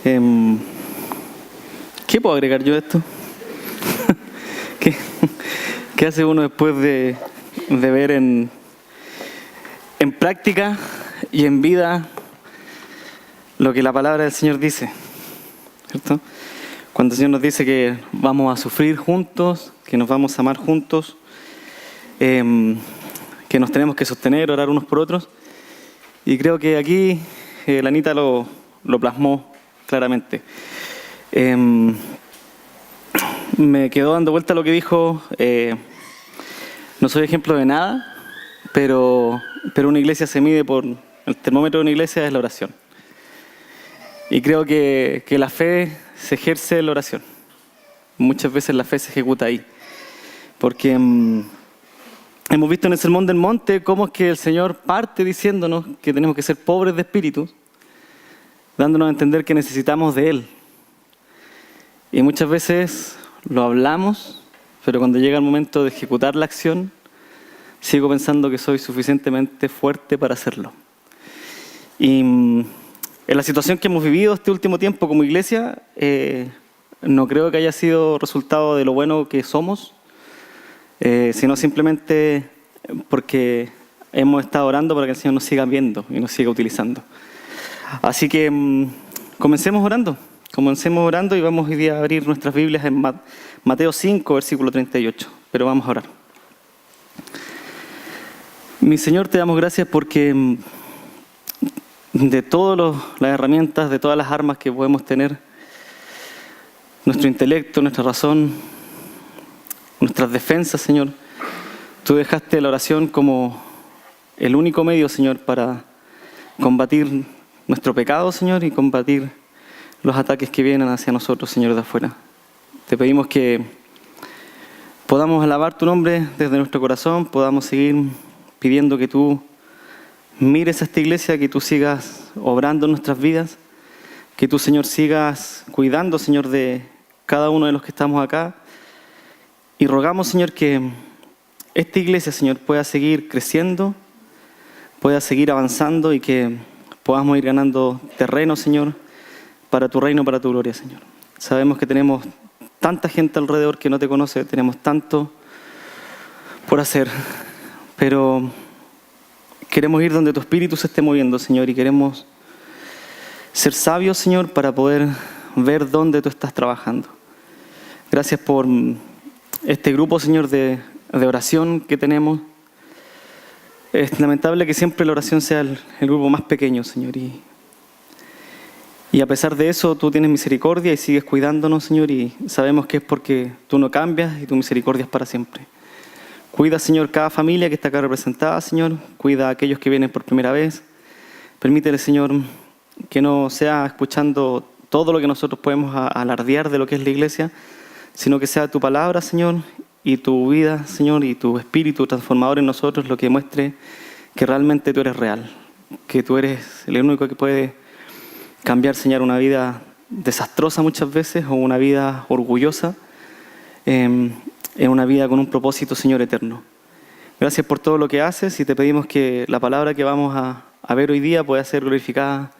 Em, ¿Qué puedo agregar yo a esto? ¿Qué hace uno después de ver en práctica y en vida lo que la palabra del Señor dice? ¿Cierto? Cuando el Señor nos dice que vamos a sufrir juntos, que nos vamos a amar juntos, que nos tenemos que sostener, orar unos por otros. Y creo que aquí la Anita lo plasmó claramente. Me quedó dando vuelta lo que dijo. No soy ejemplo de nada, pero una iglesia se mide por... El termómetro de una iglesia es la oración. Y creo que la fe se ejerce en la oración. Muchas veces la fe se ejecuta ahí. Porque hemos visto en el Sermón del Monte cómo es que el Señor parte diciéndonos que tenemos que ser pobres de espíritu, dándonos a entender que necesitamos de Él. Y muchas veces lo hablamos, pero cuando llega el momento de ejecutar la acción, sigo pensando que soy suficientemente fuerte para hacerlo. Y en la situación que hemos vivido este último tiempo como iglesia, no creo que haya sido resultado de lo bueno que somos, sino simplemente porque hemos estado orando para que el Señor nos siga viendo y nos siga utilizando. Así que comencemos orando y vamos hoy día a abrir nuestras Biblias en Mateo 5, versículo 38. Pero vamos a orar. Mi Señor, te damos gracias porque de todas las herramientas, de todas las armas que podemos tener, nuestro intelecto, nuestra razón, nuestras defensas, Señor, tú dejaste la oración como el único medio, Señor, para combatir nuestro pecado, Señor, y combatir los ataques que vienen hacia nosotros, Señor, de afuera. Te pedimos que podamos alabar tu nombre desde nuestro corazón, podamos seguir pidiendo que tú mires a esta iglesia, que tú sigas obrando en nuestras vidas, que tú, Señor, sigas cuidando, Señor, de cada uno de los que estamos acá. Y rogamos, Señor, que esta iglesia, Señor, pueda seguir creciendo, pueda seguir avanzando y que podamos ir ganando terreno, Señor, para tu reino, para tu gloria, Señor. Sabemos que tenemos tanta gente alrededor que no te conoce, tenemos tanto por hacer, pero queremos ir donde tu Espíritu se esté moviendo, Señor, y queremos ser sabios, Señor, para poder ver dónde tú estás trabajando. Gracias por este grupo, Señor, de oración que tenemos. Es lamentable que siempre la oración sea el grupo más pequeño, Señor, y a pesar de eso, tú tienes misericordia y sigues cuidándonos, Señor, y sabemos que es porque tú no cambias y tu misericordia es para siempre. Cuida, Señor, cada familia que está acá representada, Señor. Cuida a aquellos que vienen por primera vez. Permítele, Señor, que no sea escuchando todo lo que nosotros podemos alardear de lo que es la iglesia, sino que sea tu palabra, Señor, y tu vida, Señor, y tu espíritu transformador en nosotros lo que muestre que realmente tú eres real, que tú eres el único que puede cambiar, Señor, una vida desastrosa muchas veces o una vida orgullosa en una vida con un propósito, Señor, eterno. Gracias por todo lo que haces y te pedimos que la palabra que vamos a ver hoy día pueda ser glorificada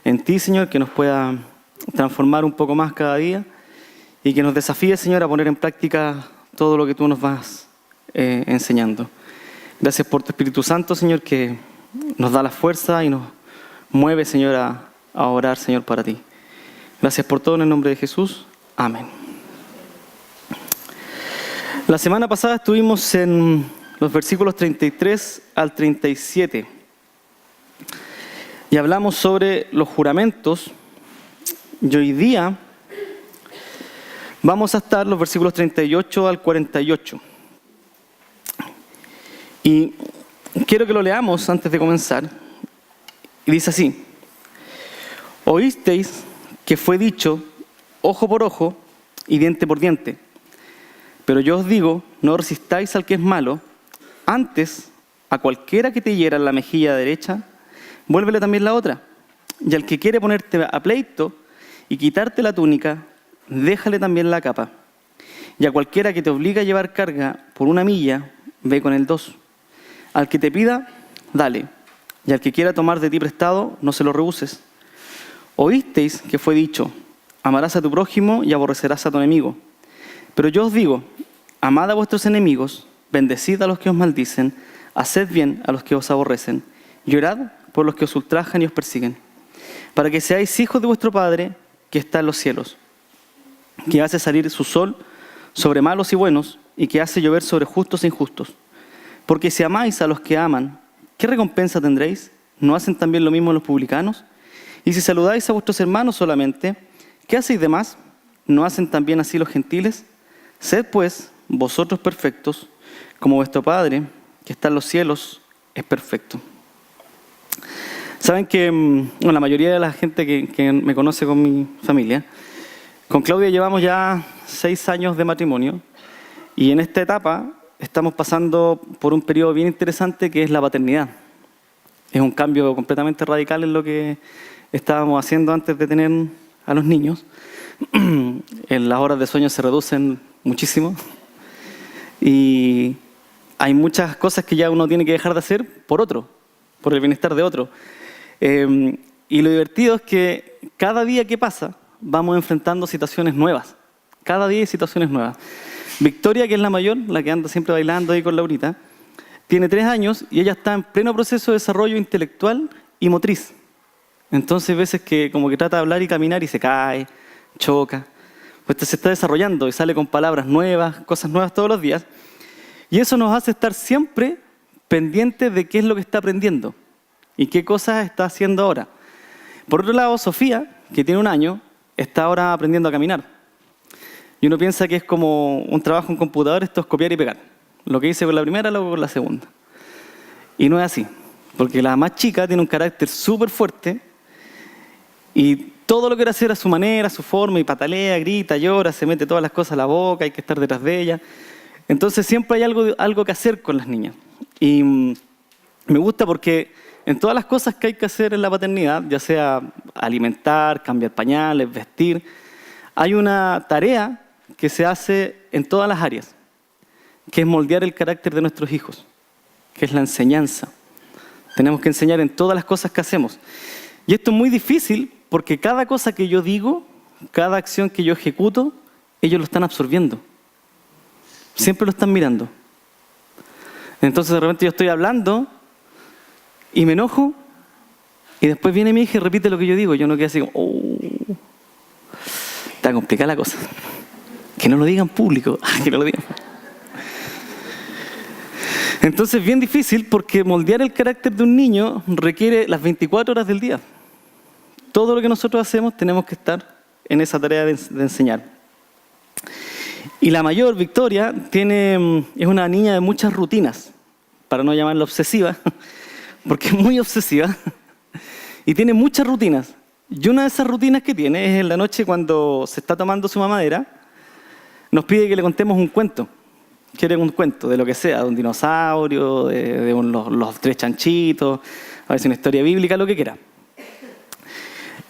en ti, Señor, que nos pueda transformar un poco más cada día y que nos desafíe, Señor, a poner en práctica todo lo que tú nos vas enseñando. Gracias por tu Espíritu Santo, Señor, que nos da la fuerza y nos mueve, Señor, a orar, Señor, para ti. Gracias por todo en el nombre de Jesús. Amén. La semana pasada estuvimos en los versículos 33 al 37 y hablamos sobre los juramentos y hoy día vamos a estar los versículos 38 al 48. Y quiero que lo leamos antes de comenzar. Y dice así: Oísteis que fue dicho ojo por ojo y diente por diente. Pero yo os digo, no resistáis al que es malo, antes a cualquiera que te hiera en la mejilla derecha, vuélvele también la otra. Y al que quiere ponerte a pleito y quitarte la túnica, déjale también la capa. Y a cualquiera que te obligue a llevar carga por 1 milla, ve con el 2. Al que te pida, dale. Y al que quiera tomar de ti prestado, no se lo rehuses. Oísteis que fue dicho, amarás a tu prójimo y aborrecerás a tu enemigo. Pero yo os digo, amad a vuestros enemigos, bendecid a los que os maldicen, haced bien a los que os aborrecen, y orad por los que os ultrajan y os persiguen, para que seáis hijos de vuestro Padre que está en los cielos, que hace salir su sol sobre malos y buenos, y que hace llover sobre justos e injustos. Porque si amáis a los que aman, ¿qué recompensa tendréis? ¿No hacen también lo mismo los publicanos? Y si saludáis a vuestros hermanos solamente, ¿qué hacéis de más? ¿No hacen también así los gentiles? Sed pues vosotros perfectos, como vuestro Padre, que está en los cielos, es perfecto. Saben que la mayoría de la gente que me conoce con mi familia, con Claudia llevamos ya 6 años de matrimonio, y en esta etapa estamos pasando por un periodo bien interesante que es la paternidad. Es un cambio completamente radical en lo que estábamos haciendo antes de tener a los niños. Las horas de sueño se reducen muchísimo y hay muchas cosas que ya uno tiene que dejar de hacer por otro, por el bienestar de otro. Y lo divertido es que cada día que pasa vamos enfrentando situaciones nuevas. Cada día hay situaciones nuevas. Victoria, que es la mayor, la que anda siempre bailando ahí con Laurita, tiene 3 años y ella está en pleno proceso de desarrollo intelectual y motriz. Entonces, hay veces que como que trata de hablar y caminar y se cae, choca. Pues se está desarrollando y sale con palabras nuevas, cosas nuevas todos los días. Y eso nos hace estar siempre pendientes de qué es lo que está aprendiendo y qué cosas está haciendo ahora. Por otro lado, Sofía, que tiene 1 año, está ahora aprendiendo a caminar. Y uno piensa que es como un trabajo en computador, esto es copiar y pegar. Lo que hice con la primera, lo hago con la segunda. Y no es así, porque la más chica tiene un carácter súper fuerte y todo lo quiere hacer a su manera, a su forma, y patalea, grita, llora, se mete todas las cosas a la boca, hay que estar detrás de ella. Entonces siempre hay algo que hacer con las niñas. Y me gusta porque en todas las cosas que hay que hacer en la paternidad, ya sea alimentar, cambiar pañales, vestir, hay una tarea que se hace en todas las áreas, que es moldear el carácter de nuestros hijos, que es la enseñanza. Tenemos que enseñar en todas las cosas que hacemos. Y esto es muy difícil porque cada cosa que yo digo, cada acción que yo ejecuto, ellos lo están absorbiendo. Siempre lo están mirando. Entonces de repente yo estoy hablando y me enojo y después viene mi hija y repite lo que yo digo. Yo no quedo así como, está complicada la cosa. Que no lo digan público, que no lo digan. Entonces es bien difícil porque moldear el carácter de un niño requiere las 24 horas del día. Todo lo que nosotros hacemos tenemos que estar en esa tarea de enseñar. Y la mayor, Victoria, es una niña de muchas rutinas, para no llamarla obsesiva, porque es muy obsesiva, y tiene muchas rutinas. Y una de esas rutinas que tiene es en la noche cuando se está tomando su mamadera, nos pide que le contemos un cuento. Quiere un cuento de lo que sea, de un dinosaurio, de los 3 chanchitos, a veces una historia bíblica, lo que quiera.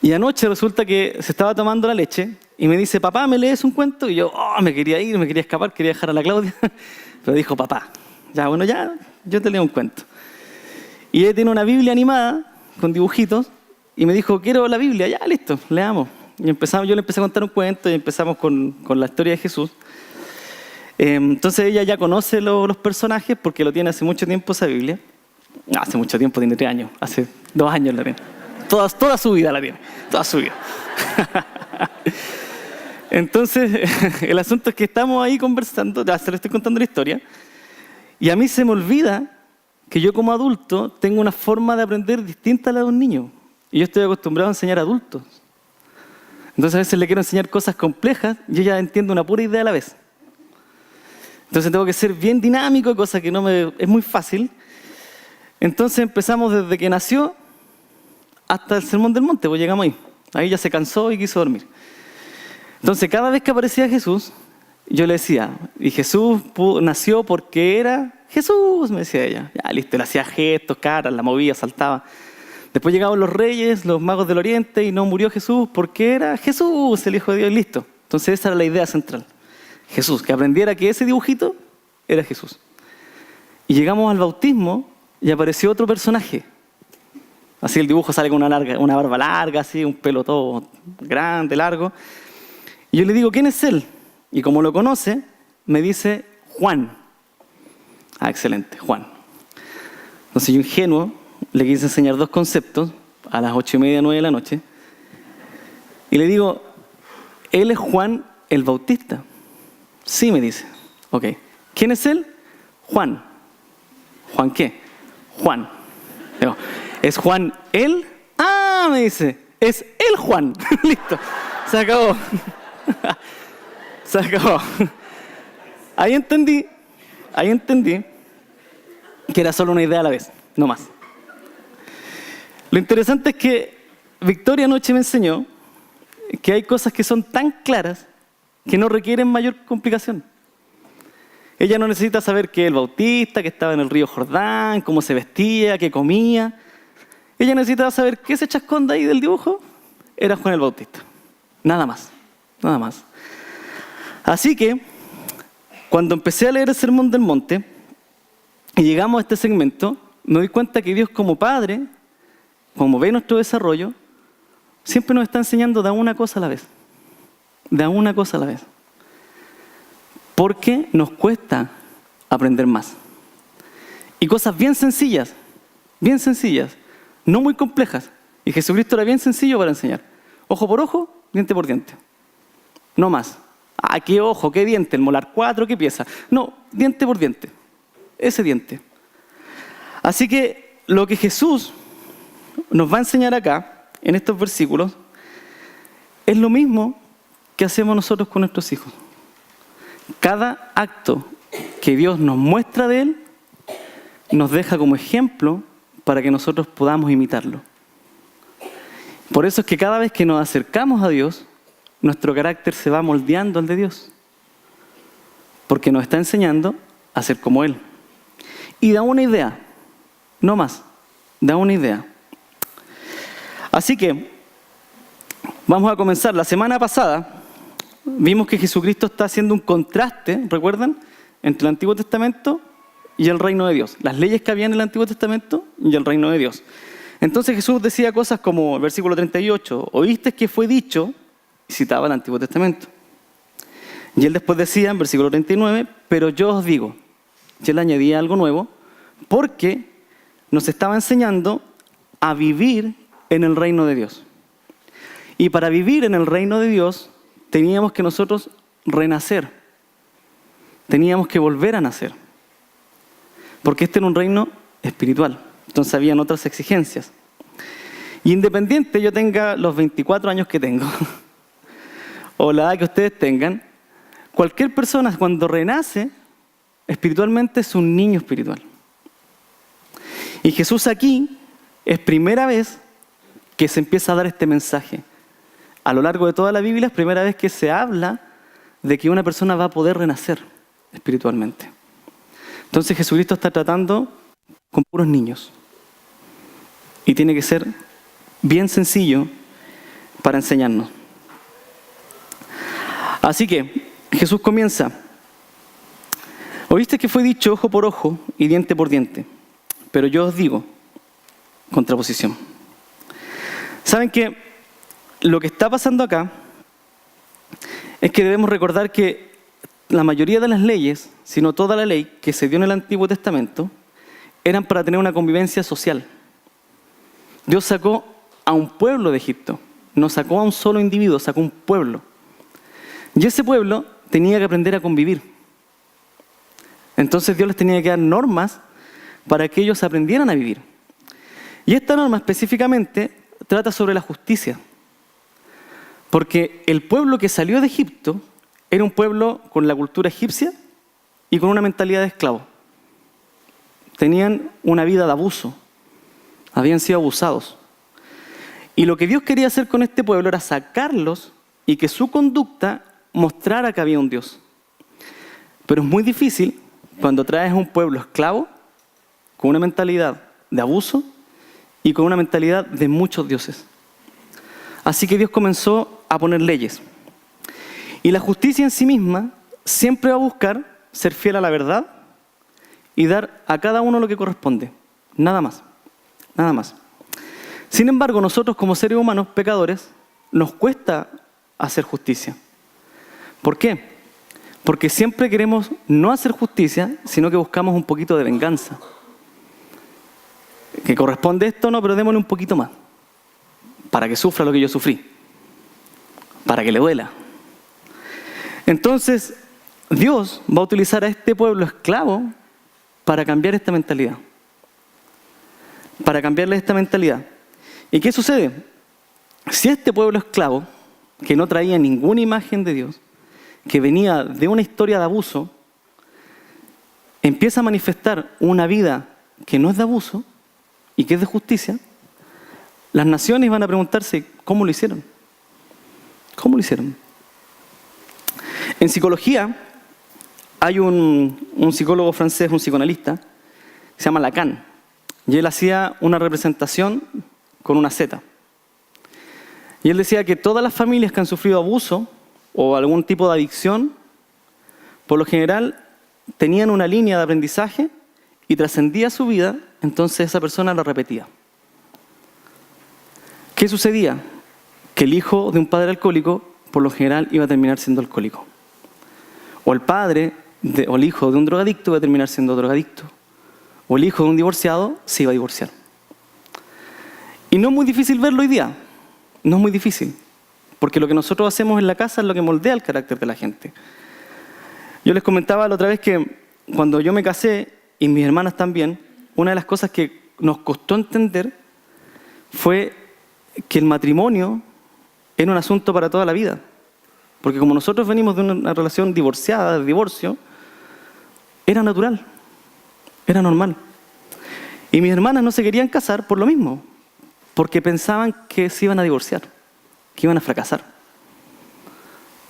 Y anoche resulta que se estaba tomando la leche y me dice, papá, ¿me lees un cuento? Y yo, me quería ir, me quería escapar, quería dejar a la Claudia. Pero dijo, papá, ya, yo te leo un cuento. Y ella tiene una Biblia animada con dibujitos y me dijo, quiero la Biblia. Ya, listo, leamos. Y yo le empecé a contar un cuento y empezamos con la historia de Jesús. Entonces ella ya conoce los personajes porque lo tiene hace mucho tiempo esa Biblia. No, hace mucho tiempo, tiene 3 años, hace 2 años la tiene. Toda su vida la tiene, toda su vida. Entonces, el asunto es que estamos ahí conversando, ya se le estoy contando la historia, y a mí se me olvida que yo como adulto tengo una forma de aprender distinta a la de un niño. Y yo estoy acostumbrado a enseñar a adultos. Entonces a veces le quiero enseñar cosas complejas y ella entiende una pura idea a la vez. Entonces tengo que ser bien dinámico, cosa que es muy fácil. Entonces empezamos desde que nació hasta el Sermón del Monte, pues llegamos ahí. Ahí ya se cansó y quiso dormir. Entonces cada vez que aparecía Jesús, yo le decía, y Jesús nació porque era Jesús, me decía ella. Ya, listo, le hacía gestos, caras, la movía, saltaba. Después llegaban los reyes, los magos del oriente, y no murió Jesús porque era Jesús, el Hijo de Dios, y listo. Entonces esa era la idea central. Jesús, que aprendiera que ese dibujito era Jesús. Y llegamos al bautismo y apareció otro personaje. Así el dibujo sale con una barba larga, así, un pelo todo grande, largo. Y yo le digo, ¿quién es él? Y como lo conoce, me dice, Juan. Ah, excelente, Juan. Entonces yo, ingenuo, le quise enseñar 2 conceptos a las 8:30, 9 de la noche. Y le digo, él es Juan el Bautista. Sí, me dice. Ok. ¿Quién es él? Juan. ¿Juan qué? Juan. Digo, ¿es Juan él? Ah, me dice, es el Juan. Listo. Se acabó. Se acabó. Ahí entendí que era solo una idea a la vez, no más. Lo interesante es que Victoria anoche me enseñó que hay cosas que son tan claras que no requieren mayor complicación. Ella no necesita saber que el Bautista, que estaba en el río Jordán, cómo se vestía, qué comía. Ella necesitaba saber que ese chascón de ahí del dibujo era Juan el Bautista. Nada más, nada más. Así que, cuando empecé a leer el Sermón del Monte y llegamos a este segmento, me doy cuenta que Dios como Padre, como ve nuestro desarrollo, siempre nos está enseñando de una cosa a la vez. De una cosa a la vez. Porque nos cuesta aprender más. Y cosas bien sencillas, no muy complejas. Y Jesucristo era bien sencillo para enseñar. Ojo por ojo, diente por diente. No más. Ah, qué ojo, qué diente, el molar 4, qué pieza. No, diente por diente. Ese diente. Así que lo que Jesús nos va a enseñar acá, en estos versículos, es lo mismo que hacemos nosotros con nuestros hijos. Cada acto que Dios nos muestra de Él, nos deja como ejemplo para que nosotros podamos imitarlo. Por eso es que cada vez que nos acercamos a Dios, nuestro carácter se va moldeando al de Dios. Porque nos está enseñando a ser como Él. Y da una idea, no más, da una idea. Así que, vamos a comenzar. La semana pasada vimos que Jesucristo está haciendo un contraste, ¿recuerdan? Entre el Antiguo Testamento y el reino de Dios. Las leyes que había en el Antiguo Testamento y el reino de Dios. Entonces Jesús decía cosas como, el versículo 38, oíste que fue dicho, y citaba el Antiguo Testamento. Y él después decía, en versículo 39, pero yo os digo, y él añadía algo nuevo, porque nos estaba enseñando a vivir en el reino de Dios. Y para vivir en el reino de Dios, teníamos que nosotros renacer. Teníamos que volver a nacer. Porque este era un reino espiritual. Entonces habían otras exigencias. Y independiente yo tenga los 24 años que tengo, o la edad que ustedes tengan, cualquier persona cuando renace, espiritualmente es un niño espiritual. Y Jesús aquí es primera vez que se empieza a dar este mensaje. A lo largo de toda la Biblia es primera vez que se habla de que una persona va a poder renacer espiritualmente. Entonces Jesucristo está tratando con puros niños. Y tiene que ser bien sencillo para enseñarnos. Así que Jesús comienza. Oíste que fue dicho ojo por ojo y diente por diente. Pero yo os digo, contraposición. ¿Saben qué? Lo que está pasando acá es que debemos recordar que la mayoría de las leyes, si no toda la ley que se dio en el Antiguo Testamento, eran para tener una convivencia social. Dios sacó a un pueblo de Egipto, no sacó a un solo individuo, sacó un pueblo. Y ese pueblo tenía que aprender a convivir. Entonces Dios les tenía que dar normas para que ellos aprendieran a vivir. Y esta norma específicamente trata sobre la justicia. Porque el pueblo que salió de Egipto era un pueblo con la cultura egipcia y con una mentalidad de esclavo. Tenían una vida de abuso. Habían sido abusados. Y lo que Dios quería hacer con este pueblo era sacarlos y que su conducta mostrara que había un Dios. Pero es muy difícil cuando traes un pueblo esclavo con una mentalidad de abuso y con una mentalidad de muchos dioses. Así que Dios comenzó a poner leyes. Y la justicia en sí misma siempre va a buscar ser fiel a la verdad y dar a cada uno lo que corresponde. Nada más. Nada más. Sin embargo, nosotros como seres humanos pecadores, nos cuesta hacer justicia. ¿Por qué? Porque siempre queremos no hacer justicia, sino que buscamos un poquito de venganza. Que corresponde esto, no, pero démosle un poquito más. Para que sufra lo que yo sufrí. Para que le duela. Entonces, Dios va a utilizar a este pueblo esclavo para cambiar esta mentalidad. Para cambiarle esta mentalidad. ¿Y qué sucede? Si este pueblo esclavo, que no traía ninguna imagen de Dios, que venía de una historia de abuso, empieza a manifestar una vida que no es de abuso y que es de justicia, las naciones van a preguntarse, ¿cómo lo hicieron? ¿Cómo lo hicieron? En psicología, hay un psicólogo francés, un psicoanalista, se llama Lacan, y él hacía una representación con una Z. Y él decía que todas las familias que han sufrido abuso o algún tipo de adicción, por lo general tenían una línea de aprendizaje y trascendía su vida, entonces esa persona la repetía. ¿Qué sucedía? Que el hijo de un padre alcohólico, por lo general, iba a terminar siendo alcohólico. O el padre o el hijo de un drogadicto iba a terminar siendo drogadicto. O el hijo de un divorciado se iba a divorciar. Y no es muy difícil verlo hoy día. No es muy difícil. Porque lo que nosotros hacemos en la casa es lo que moldea el carácter de la gente. Yo les comentaba la otra vez que cuando yo me casé, y mis hermanas también, una de las cosas que nos costó entender fue que el matrimonio era un asunto para toda la vida. Porque como nosotros venimos de una relación divorciada, de divorcio, era natural, era normal. Y mis hermanas no se querían casar por lo mismo, porque pensaban que se iban a divorciar, que iban a fracasar.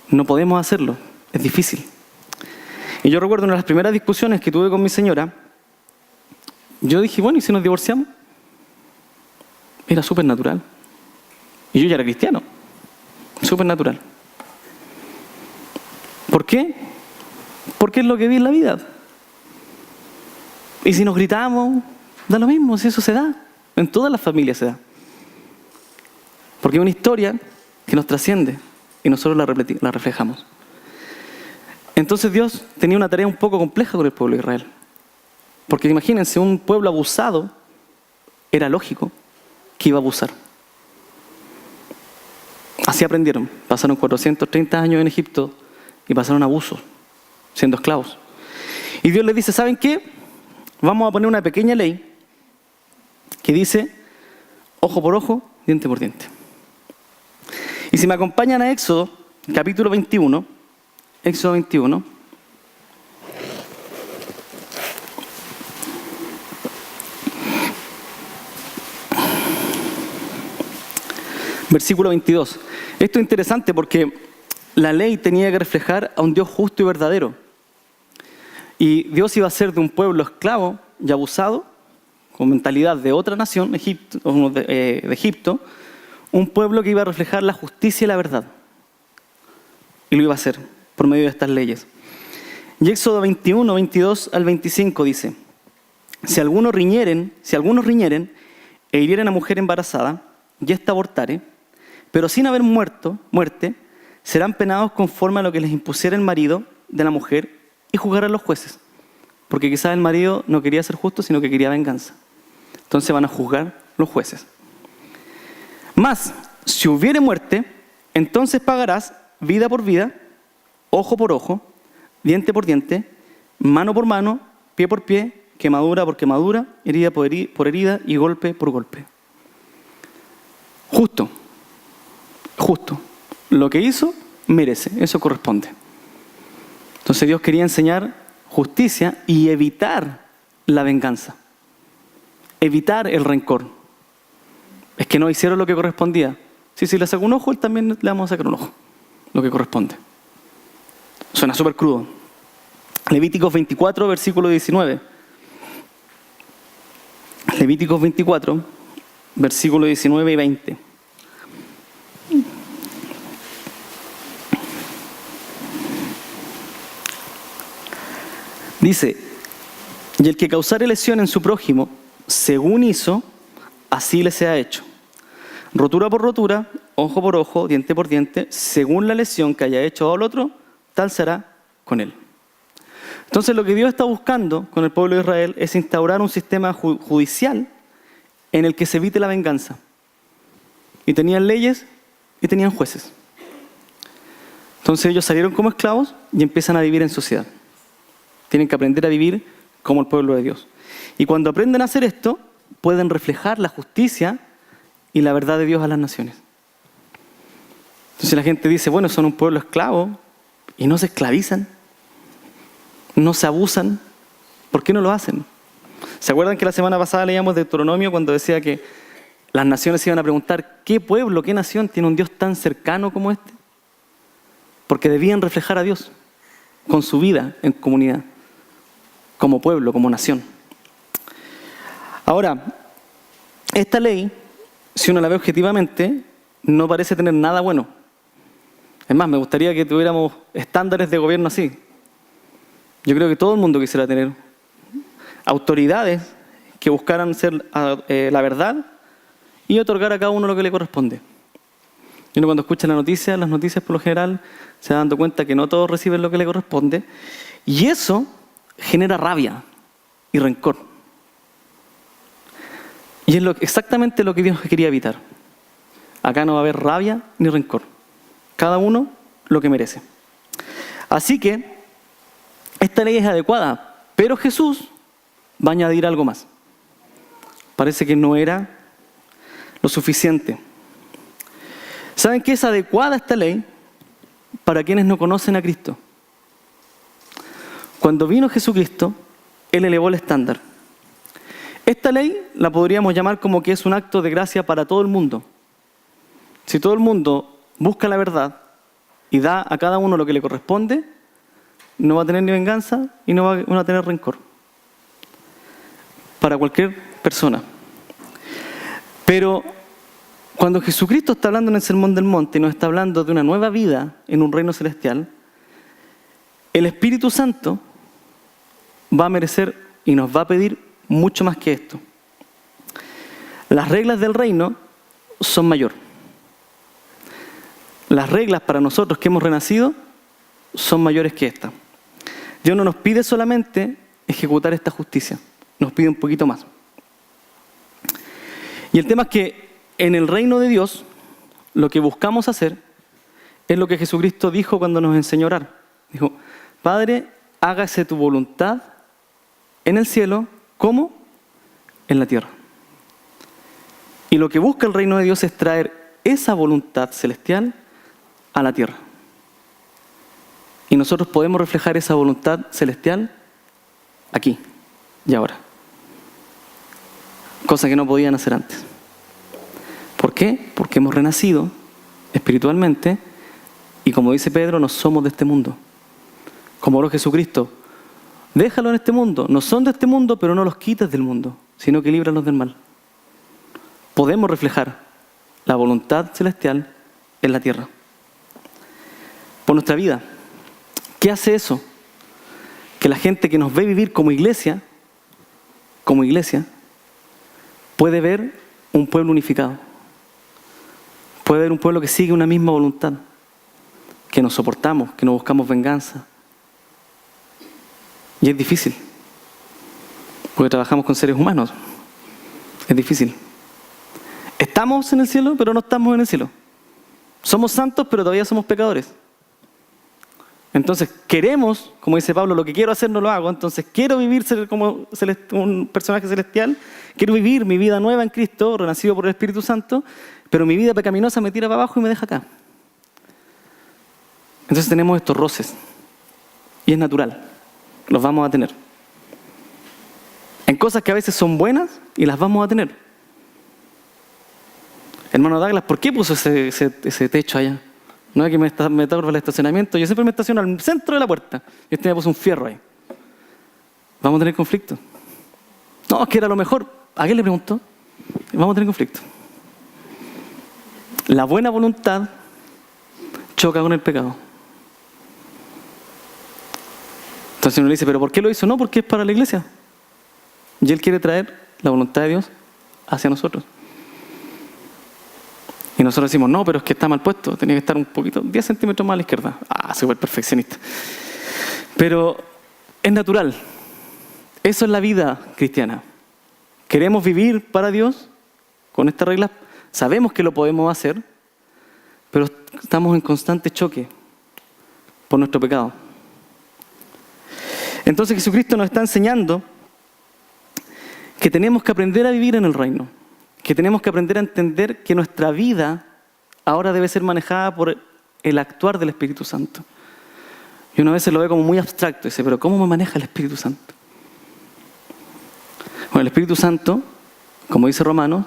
No podemos hacerlo, es difícil. Y yo recuerdo una de las primeras discusiones que tuve con mi señora, yo dije, bueno, ¿y si nos divorciamos? Era súper natural. Y yo ya era cristiano, súper natural. ¿Por qué? Porque es lo que vi en la vida. Y si nos gritamos, da lo mismo, si eso se da. En todas las familias se da. Porque es una historia que nos trasciende y nosotros la reflejamos. Entonces Dios tenía una tarea un poco compleja con el pueblo de Israel. Porque imagínense, un pueblo abusado, era lógico que iba a abusar. Así aprendieron. Pasaron 430 años en Egipto y pasaron abusos, siendo esclavos. Y Dios les dice, ¿saben qué? Vamos a poner una pequeña ley que dice, ojo por ojo, diente por diente. Y si me acompañan a Éxodo, capítulo 21, Éxodo 21, versículo 22. Esto es interesante porque la ley tenía que reflejar a un Dios justo y verdadero. Y Dios iba a ser de un pueblo esclavo y abusado, con mentalidad de otra nación, de Egipto, un pueblo que iba a reflejar la justicia y la verdad. Y lo iba a hacer por medio de estas leyes. Y Éxodo 21, 22 al 25 dice, si algunos riñeren e hirieren a mujer embarazada, y ésta abortare, pero sin haber muerte, serán penados conforme a lo que les impusiera el marido de la mujer y juzgarán los jueces. Porque quizás el marido no quería ser justo, sino que quería venganza. Entonces van a juzgar los jueces. Mas, si hubiere muerte, entonces pagarás vida por vida, ojo por ojo, diente por diente, mano por mano, pie por pie, quemadura por quemadura, herida por herida y golpe por golpe. Justo. Lo que hizo, merece, eso corresponde. Entonces Dios quería enseñar justicia y evitar la venganza. Evitar el rencor. Es que no hicieron lo que correspondía. Si le saco un ojo, él también le vamos a sacar un ojo. Lo que corresponde. Suena súper crudo. Levíticos 24, versículo 19. Levíticos 24, versículo 19 y 20. Dice, y el que causare lesión en su prójimo, según hizo, así le sea hecho. rotura por rotura, ojo por ojo, diente por diente, según la lesión que haya hecho al otro, tal será con él. Entonces lo que Dios está buscando con el pueblo de Israel es instaurar un sistema judicial en el que se evite la venganza. Y tenían leyes y tenían jueces. Entonces ellos salieron como esclavos y empiezan a vivir en sociedad. Tienen que aprender a vivir como el pueblo de Dios. Y cuando aprenden a hacer esto, pueden reflejar la justicia y la verdad de Dios a las naciones. Entonces la gente dice, bueno, son un pueblo esclavo y no se esclavizan, no se abusan. ¿Por qué no lo hacen? ¿Se acuerdan que la semana pasada leíamos Deuteronomio cuando decía que las naciones se iban a preguntar qué pueblo, qué nación tiene un Dios tan cercano como este? Porque debían reflejar a Dios con su vida en comunidad, como pueblo, como nación. Ahora, esta ley, si uno la ve objetivamente, no parece tener nada bueno. Es más, me gustaría que tuviéramos estándares de gobierno así. Yo creo que todo el mundo quisiera tener autoridades que buscaran ser la verdad y otorgar a cada uno lo que le corresponde. Y uno cuando escucha las noticias por lo general se va dando cuenta que no todos reciben lo que le corresponde, y eso genera rabia y rencor. Y es exactamente lo que Dios quería evitar. Acá no va a haber rabia ni rencor. Cada uno lo que merece. Así que esta ley es adecuada, pero Jesús va a añadir algo más. Parece que no era lo suficiente. ¿Saben qué es adecuada esta ley para quienes no conocen a Cristo? Cuando vino Jesucristo, Él elevó el estándar. Esta ley la podríamos llamar como que es un acto de gracia para todo el mundo. Si todo el mundo busca la verdad y da a cada uno lo que le corresponde, no va a tener ni venganza y no va a tener rencor. Para cualquier persona. Pero cuando Jesucristo está hablando en el Sermón del Monte y nos está hablando de una nueva vida en un reino celestial, el Espíritu Santo va a merecer y nos va a pedir mucho más que esto. Las reglas del reino son mayor. Las reglas para nosotros que hemos renacido son mayores que esta. Dios no nos pide solamente ejecutar esta justicia, nos pide un poquito más. Y el tema es que en el reino de Dios, lo que buscamos hacer es lo que Jesucristo dijo cuando nos enseñó a orar. Dijo, Padre, hágase tu voluntad en el cielo, como en la tierra. Y lo que busca el reino de Dios es traer esa voluntad celestial a la tierra. Y nosotros podemos reflejar esa voluntad celestial aquí y ahora. Cosa que no podían hacer antes. ¿Por qué? Porque hemos renacido espiritualmente y, como dice Pedro, no somos de este mundo. Como oró Jesucristo, déjalo en este mundo. No son de este mundo, pero no los quites del mundo, sino que líbralos del mal. Podemos reflejar la voluntad celestial en la tierra. Por nuestra vida. ¿Qué hace eso? Que la gente que nos ve vivir como iglesia, puede ver un pueblo unificado. Puede ver un pueblo que sigue una misma voluntad, que nos soportamos, que no buscamos venganza. Y es difícil, porque trabajamos con seres humanos. Es difícil. Estamos en el cielo, pero no estamos en el cielo. Somos santos, pero todavía somos pecadores. Entonces queremos, como dice Pablo, lo que quiero hacer no lo hago. Entonces quiero vivir como un personaje celestial. Quiero vivir mi vida nueva en Cristo, renacido por el Espíritu Santo, pero mi vida pecaminosa me tira para abajo y me deja acá. Entonces tenemos estos roces. Y es natural. Los vamos a tener. En cosas que a veces son buenas y las vamos a tener. Hermano Douglas, ¿por qué puso ese techo allá? No es que me tapo el estacionamiento. Yo siempre me estaciono al centro de la puerta. Y me puso un fierro ahí. Vamos a tener conflicto. No, es que era lo mejor. ¿A qué le preguntó? Vamos a tener conflicto. La buena voluntad choca con el pecado. Entonces uno le dice, ¿pero por qué lo hizo? No, porque es para la iglesia. Y Él quiere traer la voluntad de Dios hacia nosotros. Y nosotros decimos, no, pero es que está mal puesto, tenía que estar un poquito, 10 centímetros más a la izquierda. Súper perfeccionista. Pero es natural. Eso es la vida cristiana. Queremos vivir para Dios con estas reglas. Sabemos que lo podemos hacer, pero estamos en constante choque por nuestro pecado. Entonces Jesucristo nos está enseñando que tenemos que aprender a vivir en el reino, que tenemos que aprender a entender que nuestra vida ahora debe ser manejada por el actuar del Espíritu Santo. Y uno a veces lo ve como muy abstracto, y dice, pero ¿cómo me maneja el Espíritu Santo? Bueno, el Espíritu Santo, como dice Romanos,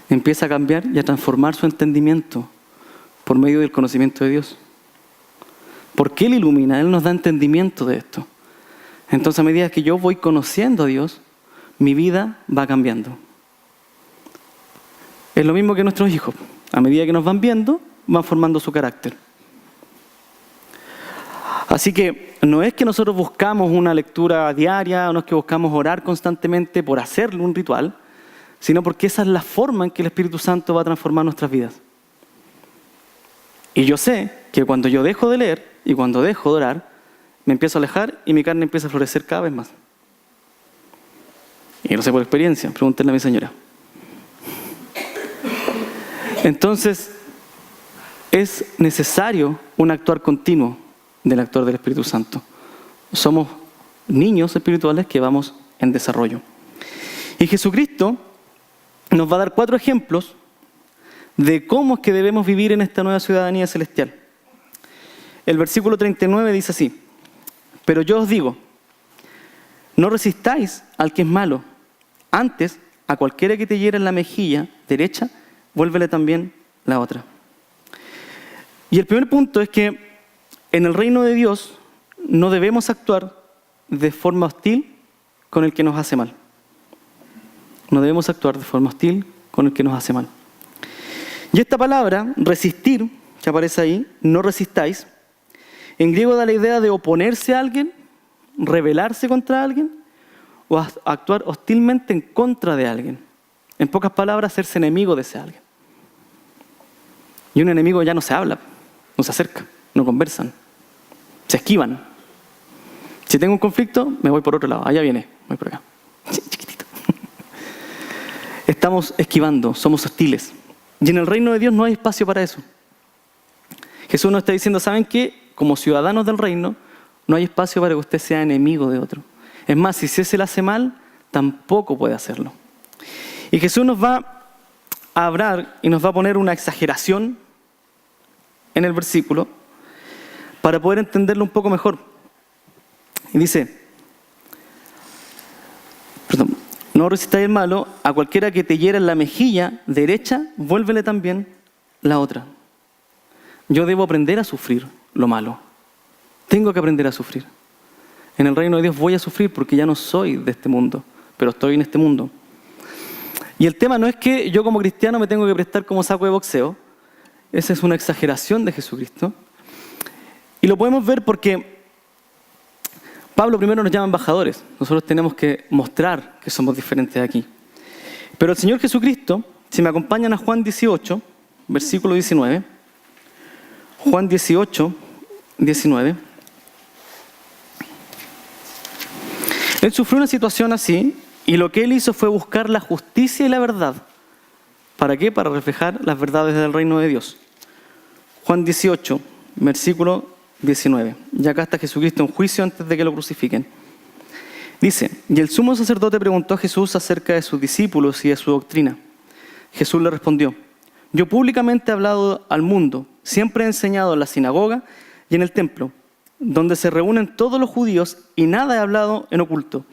empieza a cambiar y a transformar su entendimiento por medio del conocimiento de Dios. Porque Él ilumina, Él nos da entendimiento de esto. Entonces, a medida que yo voy conociendo a Dios, mi vida va cambiando. Es lo mismo que nuestros hijos. A medida que nos van viendo, van formando su carácter. Así que no es que nosotros buscamos una lectura diaria, no es que buscamos orar constantemente por hacerle un ritual, sino porque esa es la forma en que el Espíritu Santo va a transformar nuestras vidas. Y yo sé que cuando yo dejo de leer y cuando dejo de orar, me empiezo a alejar y mi carne empieza a florecer cada vez más. Y lo sé por experiencia, pregúntenle a mi señora. Entonces, es necesario un actuar continuo del actuar del Espíritu Santo. Somos niños espirituales que vamos en desarrollo. Y Jesucristo nos va a dar 4 ejemplos de cómo es que debemos vivir en esta nueva ciudadanía celestial. El versículo 39 dice así: pero yo os digo, no resistáis al que es malo. Antes, a cualquiera que te hiera en la mejilla derecha, vuélvele también la otra. Y el primer punto es que en el reino de Dios no debemos actuar de forma hostil con el que nos hace mal. No debemos actuar de forma hostil con el que nos hace mal. Y esta palabra, resistir, que aparece ahí, no resistáis, en griego da la idea de oponerse a alguien, rebelarse contra alguien o actuar hostilmente en contra de alguien. En pocas palabras, hacerse enemigo de ese alguien. Y un enemigo ya no se habla, no se acerca, no conversan, se esquivan. Si tengo un conflicto, me voy por otro lado. Allá viene, voy por acá. Chiquitito. Estamos esquivando, somos hostiles. Y en el reino de Dios no hay espacio para eso. Jesús nos está diciendo, ¿saben qué? Como ciudadanos del reino, no hay espacio para que usted sea enemigo de otro. Es más, si se le hace mal, tampoco puede hacerlo. Y Jesús nos va a hablar y nos va a poner una exageración en el versículo para poder entenderlo un poco mejor. Y dice, no resistáis el malo, a cualquiera que te hiera en la mejilla derecha, vuélvele también la otra. Yo debo aprender a sufrir lo malo. Tengo que aprender a sufrir. En el reino de Dios voy a sufrir porque ya no soy de este mundo, pero estoy en este mundo. Y el tema no es que yo como cristiano me tengo que prestar como saco de boxeo. Esa es una exageración de Jesucristo. Y lo podemos ver porque Pablo primero nos llama embajadores. Nosotros tenemos que mostrar que somos diferentes de aquí. Pero el Señor Jesucristo, si me acompañan a Juan 18, versículo 19. Juan 18, 19. Él sufrió una situación así y lo que él hizo fue buscar la justicia y la verdad. ¿Para qué? Para reflejar las verdades del reino de Dios. Juan 18, versículo 19. Y acá está Jesucristo en juicio antes de que lo crucifiquen. Dice, y el sumo sacerdote preguntó a Jesús acerca de sus discípulos y de su doctrina. Jesús le respondió, yo públicamente he hablado al mundo, siempre he enseñado en la sinagoga y en el templo, donde se reúnen todos los judíos y nada he hablado en oculto.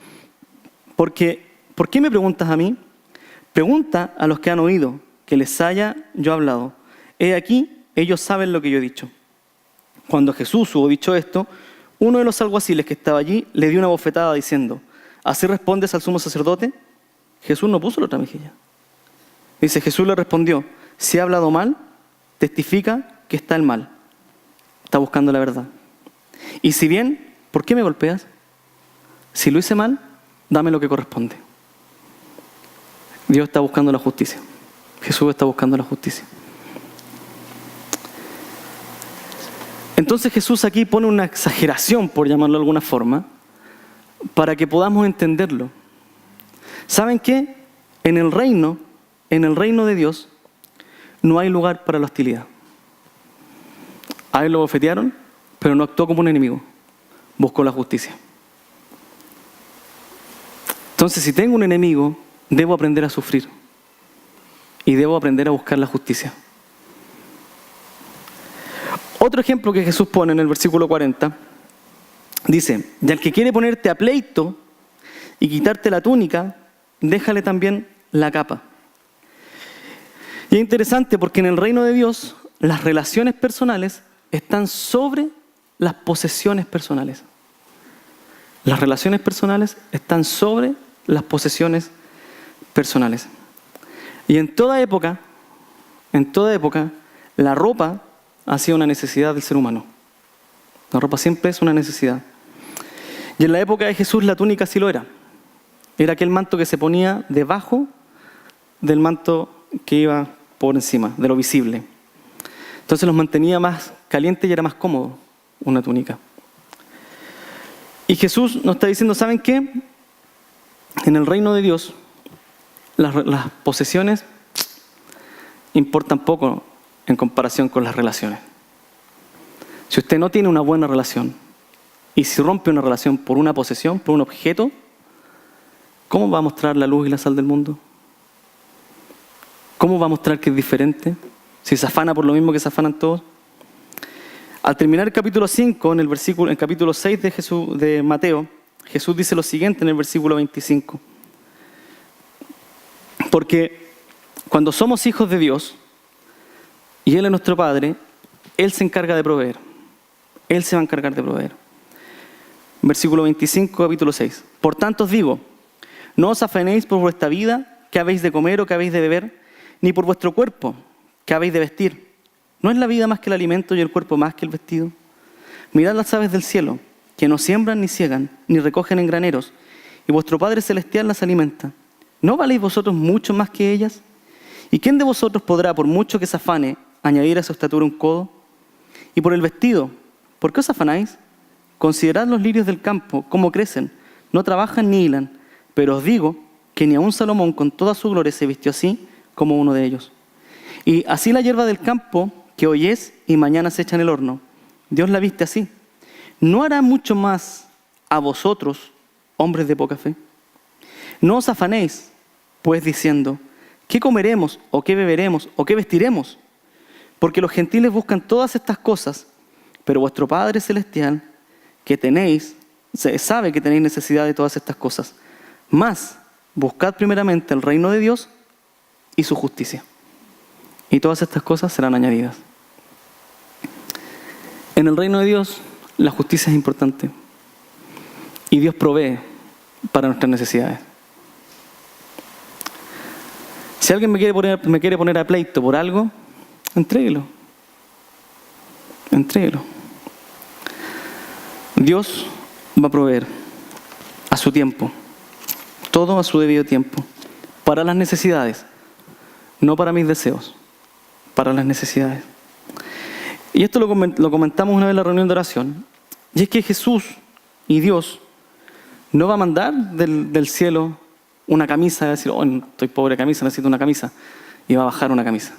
¿Por qué me preguntas a mí? Pregunta a los que han oído, que les haya yo hablado. He aquí, ellos saben lo que yo he dicho. Cuando Jesús hubo dicho esto, uno de los alguaciles que estaba allí le dio una bofetada diciendo, ¿así respondes al sumo sacerdote? Jesús no puso la otra mejilla. Dice, Jesús le respondió, si he hablado mal, testifica que está el mal. Está buscando la verdad. Y si bien, ¿por qué me golpeas? Si lo hice mal, dame lo que corresponde. Dios está buscando la justicia. Jesús está buscando la justicia. Entonces Jesús aquí pone una exageración, por llamarlo de alguna forma, para que podamos entenderlo. ¿Saben qué? En el reino de Dios, no hay lugar para la hostilidad. A él lo bofetearon, pero no actuó como un enemigo. Buscó la justicia. Entonces, si tengo un enemigo, debo aprender a sufrir. Y debo aprender a buscar la justicia. Otro ejemplo que Jesús pone en el versículo 40, dice, y al que quiere ponerte a pleito y quitarte la túnica, déjale también la capa. Y es interesante porque en el reino de Dios, las relaciones personales están sobre las posesiones personales. Las relaciones personales están sobre las posesiones personales. Y en toda época, la ropa ha sido una necesidad del ser humano. La ropa siempre es una necesidad. Y en la época de Jesús la túnica sí lo era. Era aquel manto que se ponía debajo del manto que iba por encima, de lo visible. Entonces los mantenía más calientes y era más cómodo una túnica. Y Jesús nos está diciendo, ¿saben qué? En el reino de Dios, las posesiones importan poco en comparación con las relaciones. Si usted no tiene una buena relación y si rompe una relación por una posesión, por un objeto, ¿cómo va a mostrar la luz y la sal del mundo? ¿Cómo va a mostrar que es diferente? Si se afana por lo mismo que se afanan todos. Al terminar el capítulo 5, en el capítulo 6 de Mateo, Jesús dice lo siguiente en el versículo 25. Porque cuando somos hijos de Dios y Él es nuestro Padre, Él se encarga de proveer. Él se va a encargar de proveer. Versículo 25, capítulo 6. Por tanto os digo, no os afanéis por vuestra vida, qué habéis de comer o qué habéis de beber, ni por vuestro cuerpo, qué habéis de vestir. ¿No es la vida más que el alimento y el cuerpo más que el vestido? Mirad las aves del cielo, que no siembran ni ciegan, ni recogen en graneros, y vuestro Padre Celestial las alimenta. ¿No valéis vosotros mucho más que ellas? ¿Y quién de vosotros podrá, por mucho que se afane, añadir a su estatura un codo? Y por el vestido, ¿por qué os afanáis? Considerad los lirios del campo, cómo crecen, no trabajan ni hilan, pero os digo que ni aun Salomón con toda su gloria se vistió así como uno de ellos. Y así la hierba del campo, que hoy es y mañana se echa en el horno, Dios la viste así. ¿No hará mucho más a vosotros, hombres de poca fe? No os afanéis, pues diciendo, ¿qué comeremos, o qué beberemos, o qué vestiremos? Porque los gentiles buscan todas estas cosas, pero vuestro Padre Celestial, que tenéis, sabe que tenéis necesidad de todas estas cosas. Mas, buscad primeramente el reino de Dios y su justicia. Y todas estas cosas serán añadidas. En el reino de Dios, la justicia es importante. Y Dios provee para nuestras necesidades. Si alguien me quiere poner a pleito por algo, entréguelo. Entréguelo. Dios va a proveer a su tiempo, todo a su debido tiempo, para las necesidades, no para mis deseos, para las necesidades. Y esto lo comentamos una vez en la reunión de oración, y es que Jesús y Dios no va a mandar del cielo una camisa y decir, oh, estoy pobre de camisa, necesito una camisa, y va a bajar una camisa.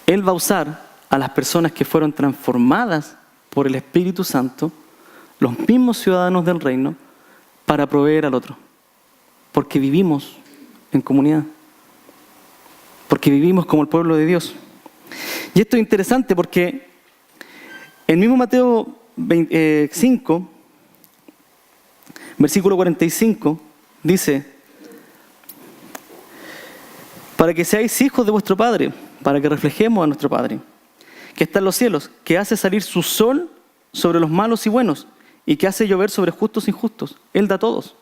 Él va a usar a las personas que fueron transformadas por el Espíritu Santo, los mismos ciudadanos del reino, para proveer al otro. Porque vivimos en comunidad. Porque vivimos como el pueblo de Dios. Y esto es interesante porque el mismo Mateo 5, versículo 45, dice, para que seáis hijos de vuestro Padre, para que reflejemos a nuestro Padre, que está en los cielos, que hace salir su sol sobre los malos y buenos, y que hace llover sobre justos e injustos. Él da a todos,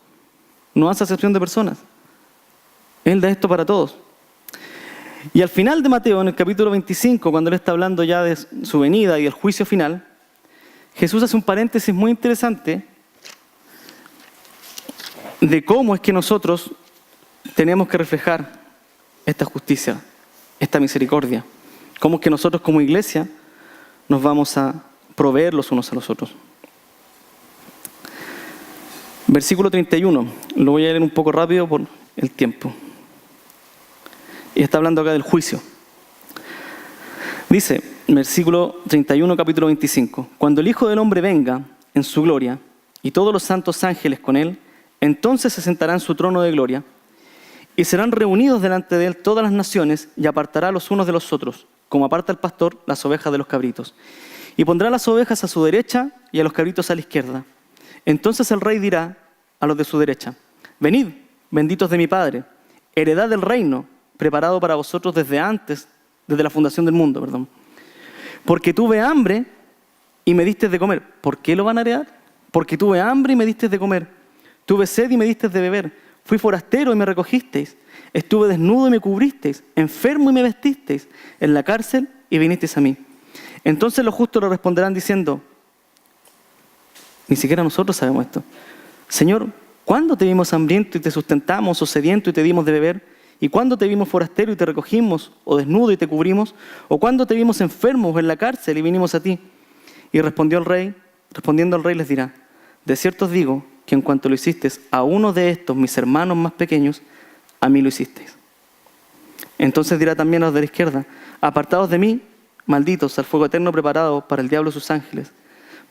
no hace acepción de personas. Él da esto para todos. Y al final de Mateo, en el capítulo 25, cuando él está hablando ya de su venida y del juicio final, Jesús hace un paréntesis muy interesante de cómo es que nosotros tenemos que reflejar esta justicia, esta misericordia. Cómo es que nosotros como iglesia nos vamos a proveer los unos a los otros. Versículo 31, lo voy a leer un poco rápido por el tiempo. Y está hablando acá del juicio. Dice, versículo 31, capítulo 25, cuando el Hijo del Hombre venga en su gloria y todos los santos ángeles con él, entonces se sentará en su trono de gloria y serán reunidos delante de él todas las naciones y apartará los unos de los otros, como aparta el pastor las ovejas de los cabritos. Y pondrá las ovejas a su derecha y a los cabritos a la izquierda. Entonces el rey dirá a los de su derecha, venid, benditos de mi Padre, heredad del reino, preparado para vosotros desde la fundación del mundo, perdón. Porque tuve hambre y me diste de comer. ¿Por qué lo van a heredar? Porque tuve hambre y me diste de comer. Tuve sed y me diste de beber. Fui forastero y me recogisteis. Estuve desnudo y me cubristeis. Enfermo y me vestisteis. En la cárcel y vinisteis a mí. Entonces los justos le responderán diciendo, ni siquiera nosotros sabemos esto. Señor, ¿cuándo te vimos hambriento y te sustentamos, o sediento y te dimos de beber? ¿Y cuándo te vimos forastero y te recogimos, o desnudo y te cubrimos? ¿O cuándo te vimos enfermos o en la cárcel y vinimos a ti? Y respondiendo el rey les dirá, de cierto os digo que en cuanto lo hicisteis a uno de estos mis hermanos más pequeños, a mí lo hicisteis. Entonces dirá también a los de la izquierda, apartados de mí, malditos, al fuego eterno preparado para el diablo y sus ángeles.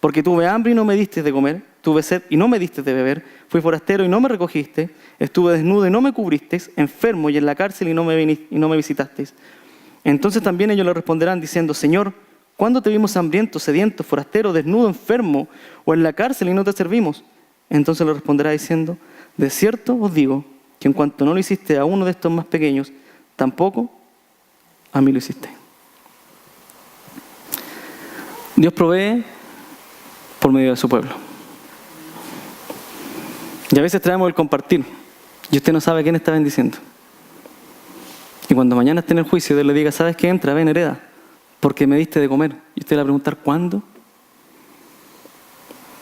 Porque tuve hambre y no me disteis de comer, tuve sed y no me disteis de beber, fui forastero y no me recogiste, estuve desnudo y no me cubristeis, enfermo y en la cárcel y no me visitasteis. Entonces también ellos le responderán diciendo, Señor, ¿cuándo te vimos hambriento, sediento, forastero, desnudo, enfermo o en la cárcel y no te servimos? Entonces le responderá diciendo, de cierto os digo que en cuanto no lo hiciste a uno de estos más pequeños, tampoco a mí lo hiciste. Dios provee por medio de su pueblo. Y a veces traemos el compartir y usted no sabe a quién está bendiciendo. Y cuando mañana esté en el juicio, Dios le diga, ¿sabes qué? Entra, ven, hereda, porque me diste de comer. Y usted le va a preguntar, ¿cuándo?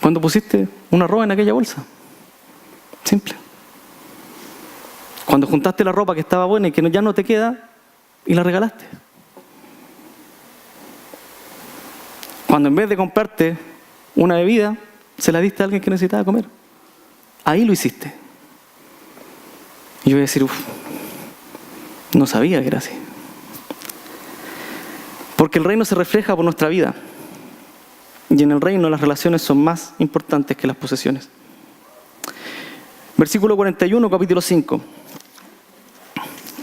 ¿Cuándo pusiste un arroz en aquella bolsa? Simple. Cuando juntaste la ropa que estaba buena y que ya no te queda y la regalaste. Cuando en vez de comprarte una bebida, se la diste a alguien que necesitaba comer. Ahí lo hiciste. Y yo voy a decir, no sabía que era así. Porque el reino se refleja por nuestra vida. Y en el reino las relaciones son más importantes que las posesiones. Versículo 41, capítulo 5.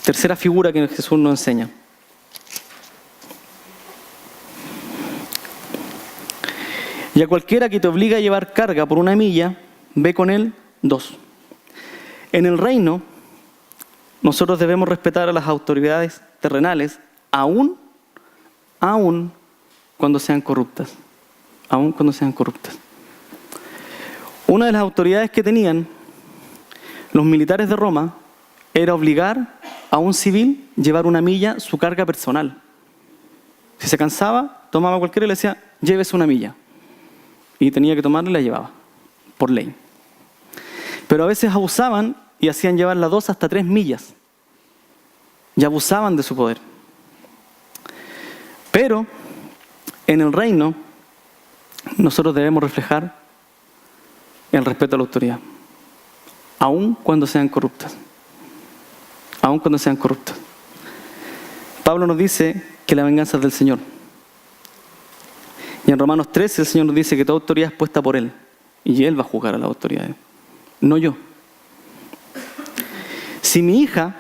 Tercera figura que Jesús nos enseña. Y a cualquiera que te obliga a llevar carga por 1 milla, ve con él 2. En el reino, nosotros debemos respetar a las autoridades terrenales, aún cuando sean corruptas. Aún cuando sean corruptas. Una de las autoridades que tenían los militares de Roma era obligar a un civil a llevar 1 milla su carga personal. Si se cansaba, tomaba cualquiera y le decía, llévese 1 milla. Y tenía que tomarla y la llevaba, por ley. Pero a veces abusaban y hacían llevarla 2 hasta 3 millas. Y abusaban de su poder. Pero en el reino nosotros debemos reflejar el respeto a la autoridad, aun cuando sean corruptas. Aun cuando sean corruptas. Pablo nos dice que la venganza es del Señor. Y en Romanos 13 el Señor nos dice que toda autoridad es puesta por Él. Y Él va a juzgar a las autoridades, no yo. Si mi hija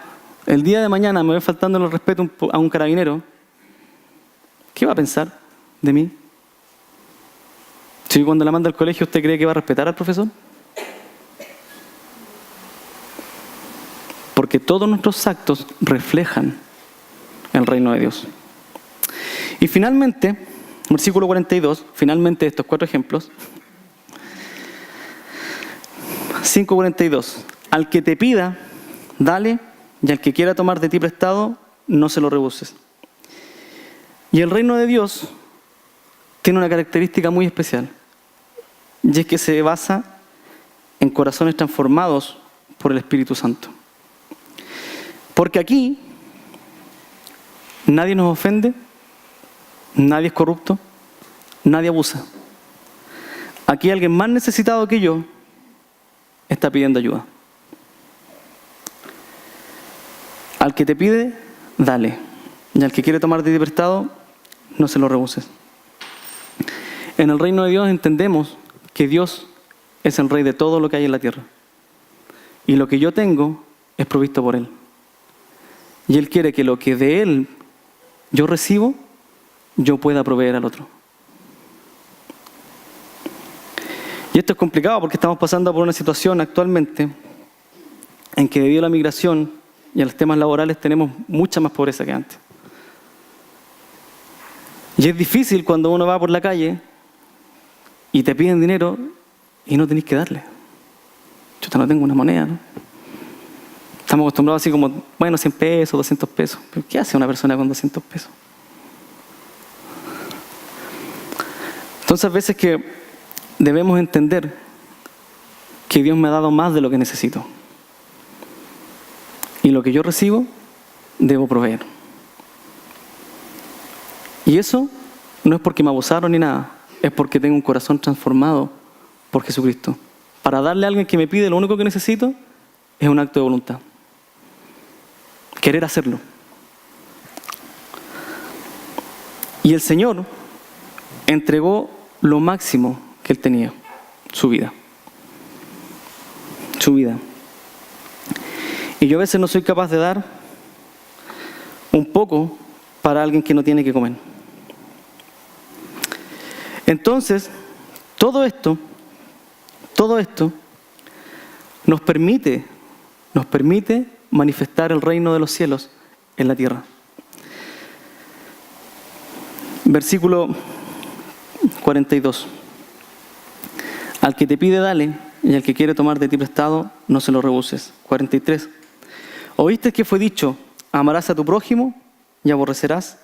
el día de mañana me ve faltando el respeto a un carabinero, ¿qué va a pensar de mí? Si cuando la manda al colegio, ¿usted cree que va a respetar al profesor? Porque todos nuestros actos reflejan el reino de Dios. Y finalmente, versículo 42, finalmente estos 4 ejemplos. 5:42. Al que te pida, dale, y al que quiera tomar de ti prestado, no se lo rehuses. Y el reino de Dios tiene una característica muy especial. Y es que se basa en corazones transformados por el Espíritu Santo. Porque aquí nadie nos ofende, nadie es corrupto, Nadie abusa. Aquí alguien más necesitado que yo está pidiendo ayuda. Al que te pide, dale. Y al que quiere tomar de ti prestado, no se lo rehuses. En el reino de Dios entendemos que Dios es el rey de todo lo que hay en la tierra. Y lo que yo tengo es provisto por Él. Y Él quiere que lo que de Él yo recibo, yo pueda proveer al otro. Y esto es complicado porque estamos pasando por una situación actualmente en que debido a la migración y a los temas laborales tenemos mucha más pobreza que antes. Y es difícil cuando uno va por la calle y te piden dinero y no tenés que darle. Yo no tengo una moneda, ¿no? Estamos acostumbrados así como, bueno, 100 pesos, 200 pesos. ¿Pero qué hace una persona con 200 pesos? Entonces, a veces que debemos entender que Dios me ha dado más de lo que necesito. Y lo que yo recibo, debo proveer. Y eso no es porque me abusaron ni nada, es porque tengo un corazón transformado por Jesucristo. Para darle a alguien que me pide lo único que necesito es un acto de voluntad. Querer hacerlo. Y el Señor entregó lo máximo que Él tenía, su vida. Su vida. Y yo a veces no soy capaz de dar un poco para alguien que no tiene que comer. Entonces, todo esto nos permite manifestar el reino de los cielos en la tierra. Versículo 42. Al que te pide, dale, y al que quiere tomar de ti prestado, no se lo rehuses. 43. ¿Oíste que fue dicho, amarás a tu prójimo y aborrecerás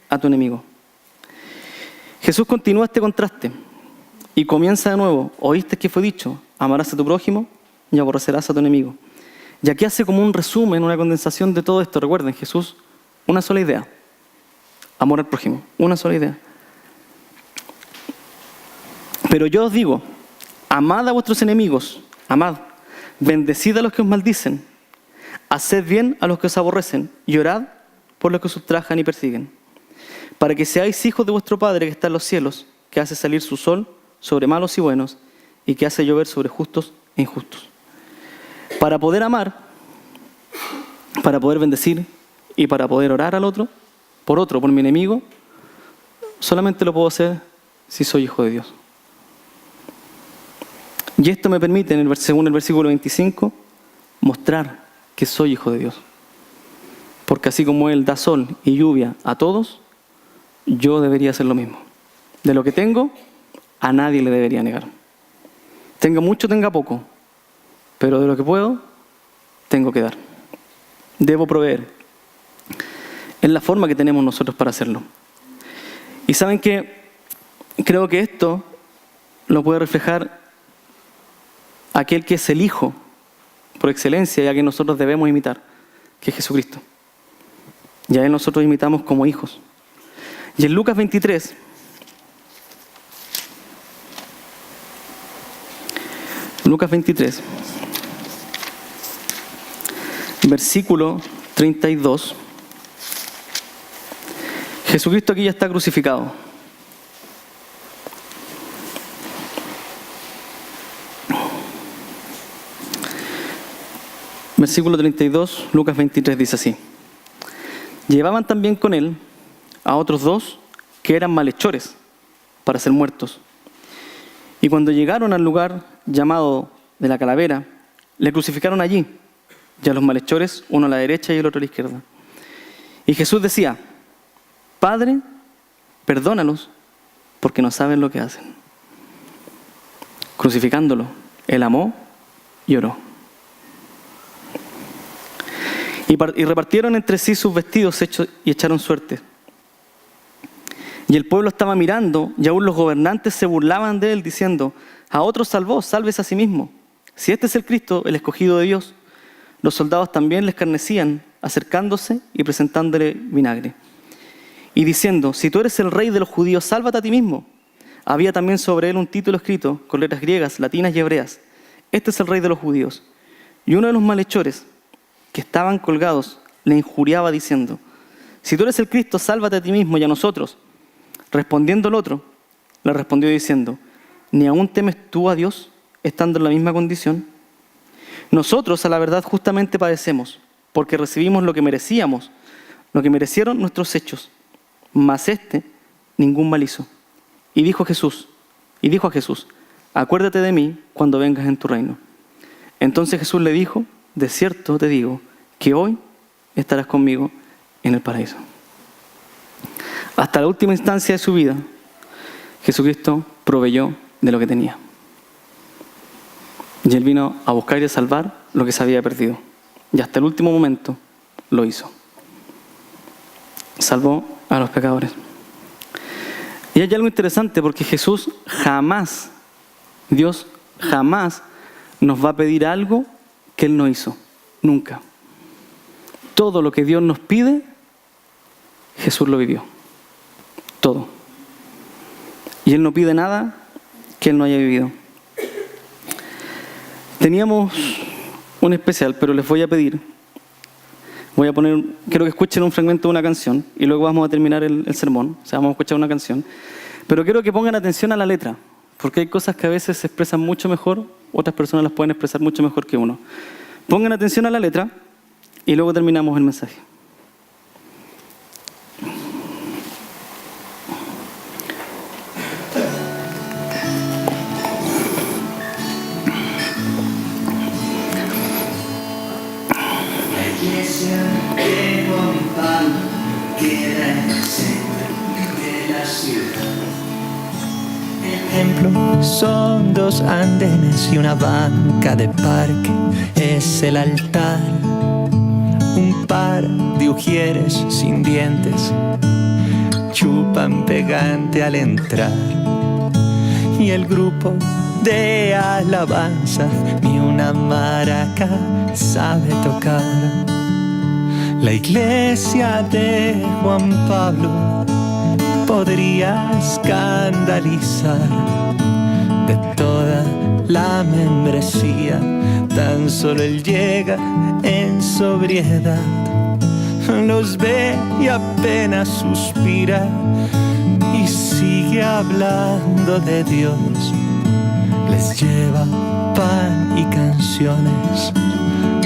a tu enemigo? Jesús continúa este contraste y comienza de nuevo. ¿Oíste que fue dicho, amarás a tu prójimo y aborrecerás a tu enemigo? Y aquí hace como un resumen, una condensación de todo esto. Recuerden, Jesús, una sola idea. Amor al prójimo, una sola idea. Pero yo os digo, amad a vuestros enemigos, amad, bendecid a los que os maldicen, haced bien a los que os aborrecen y orad por los que os ultrajan y persiguen, para que seáis hijos de vuestro Padre que está en los cielos, que hace salir su sol sobre malos y buenos y que hace llover sobre justos e injustos. Para poder amar, para poder bendecir y para poder orar al otro, por mi enemigo, solamente lo puedo hacer si soy hijo de Dios. Y esto me permite, según el versículo 25, mostrar que soy hijo de Dios. Porque así como Él da sol y lluvia a todos, yo debería hacer lo mismo. De lo que tengo, a nadie le debería negar. Tenga mucho, tenga poco, pero de lo que puedo, tengo que dar. Debo proveer. Es la forma que tenemos nosotros para hacerlo. Y ¿saben qué? Creo que esto lo puede reflejar aquel que es el Hijo por excelencia y a quien nosotros debemos imitar, que es Jesucristo. Y a Él nosotros imitamos como hijos. Y en Lucas 23, versículo 32, Jesucristo aquí ya está crucificado. Versículo 32, Lucas 23 dice así. Llevaban también con Él a otros dos que eran malhechores para ser muertos. Y cuando llegaron al lugar llamado de la Calavera, le crucificaron allí, y a los malhechores, uno a la derecha y el otro a la izquierda. Y Jesús decía, Padre, perdónalos, porque no saben lo que hacen. Crucificándolo, Él amó y oró. Y repartieron entre sí sus vestidos y echaron suerte. Y el pueblo estaba mirando, y aún los gobernantes se burlaban de Él, diciendo, a otros salvó, sálvese a sí mismo. Si este es el Cristo, el escogido de Dios. Los soldados también le escarnecían, acercándose y presentándole vinagre. Y diciendo, si tú eres el rey de los judíos, sálvate a ti mismo. Había también sobre él un título escrito con letras griegas, latinas y hebreas. Este es el rey de los judíos. Y uno de los malhechores que estaban colgados le injuriaba diciendo: si tú eres el Cristo, sálvate a ti mismo y a nosotros. Respondiendo el otro, le respondió diciendo: ¿ni aún temes tú a Dios, estando en la misma condición? Nosotros, a la verdad, justamente padecemos, porque recibimos lo que merecíamos, lo que merecieron nuestros hechos. Mas este ningún mal hizo. Y dijo a Jesús: acuérdate de mí cuando vengas en tu reino. Entonces Jesús le dijo: de cierto te digo, que hoy estarás conmigo en el paraíso. Hasta la última instancia de su vida, Jesucristo proveyó de lo que tenía. Y Él vino a buscar y a salvar lo que se había perdido. Y hasta el último momento lo hizo. Salvó a los pecadores. Y hay algo interesante porque Jesús jamás, Dios jamás nos va a pedir algo que Él no hizo. Nunca. Todo lo que Dios nos pide, Jesús lo vivió. Todo. Y Él no pide nada que Él no haya vivido. Teníamos un especial, pero les voy a pedir, quiero que escuchen un fragmento de una canción y luego vamos a terminar el sermón, o sea, vamos a escuchar una canción, pero quiero que pongan atención a la letra, porque hay cosas que a veces se expresan mucho mejor, otras personas las pueden expresar mucho mejor que uno. Pongan atención a la letra y luego terminamos el mensaje. De Juan Pablo, queda en el centro de la ciudad. El templo son 2 andenes y una banca de parque. Es el altar, un par de ujieres sin dientes chupan pegante al entrar. Y el grupo de alabanza ni una maraca sabe tocar. La iglesia de Juan Pablo podría escandalizar. De toda la membresía, tan solo él llega en sobriedad. Los ve y apenas suspira y sigue hablando de Dios. Les lleva pan y canciones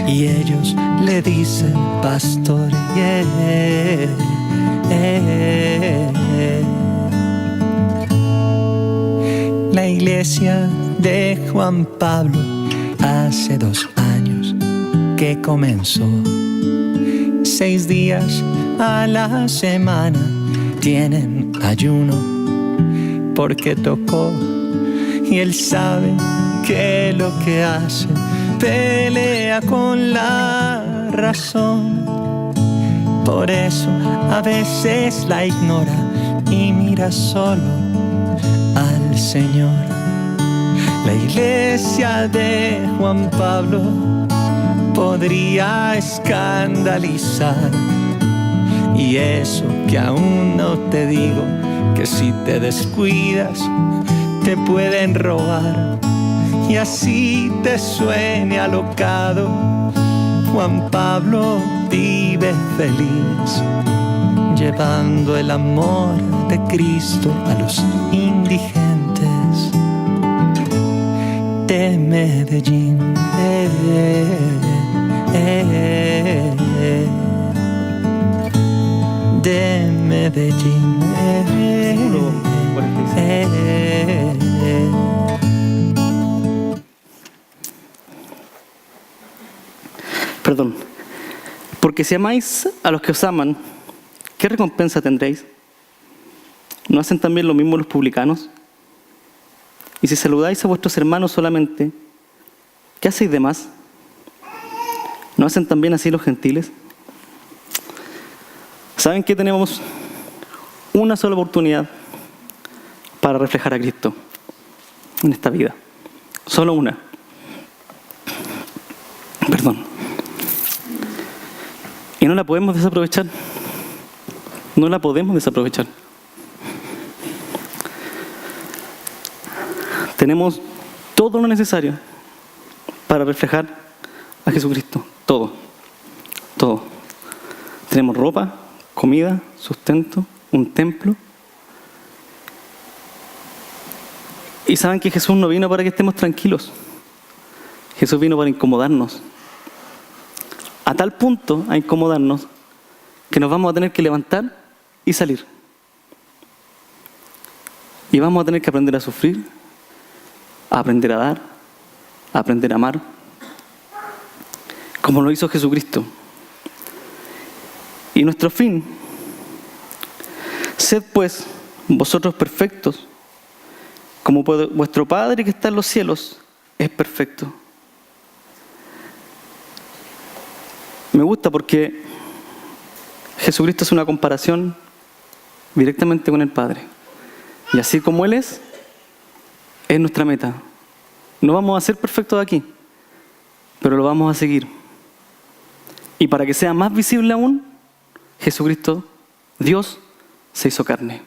y ellos le dicen pastor. La iglesia de Juan Pablo hace 2 años que comenzó. 6 días a la semana tienen ayuno porque tocó. Y él sabe que lo que hace pelea con la razón. Por eso a veces la ignora y mira solo al Señor. La iglesia de Juan Pablo podría escandalizar. Y eso que aún no te digo, que si te descuidas te pueden robar. Y así te suene alocado, Juan Pablo vive feliz, llevando el amor de Cristo a los indigentes de Medellín. De Medellín. Perdón. Porque si amáis a los que os aman, ¿qué recompensa tendréis? ¿No hacen también lo mismo los publicanos? Y si saludáis a vuestros hermanos solamente, ¿qué hacéis de más? ¿No hacen también así los gentiles? ¿Saben que tenemos una sola oportunidad para reflejar a Cristo en esta vida? Solo una. Perdón. Y no la podemos desaprovechar. No la podemos desaprovechar. Tenemos todo lo necesario para reflejar a Jesucristo. Todo. Todo. Tenemos ropa, comida, sustento, un templo. Y saben que Jesús no vino para que estemos tranquilos. Jesús vino para incomodarnos. A tal punto a incomodarnos que nos vamos a tener que levantar y salir. Y vamos a tener que aprender a sufrir, a aprender a dar, a aprender a amar, como lo hizo Jesucristo. Y nuestro fin: sed pues vosotros perfectos, como vuestro Padre que está en los cielos es perfecto. Me gusta porque Jesucristo es una comparación directamente con el Padre. Y así como Él es nuestra meta. No vamos a ser perfectos aquí, pero lo vamos a seguir. Y para que sea más visible aún, Jesucristo, Dios, se hizo carne.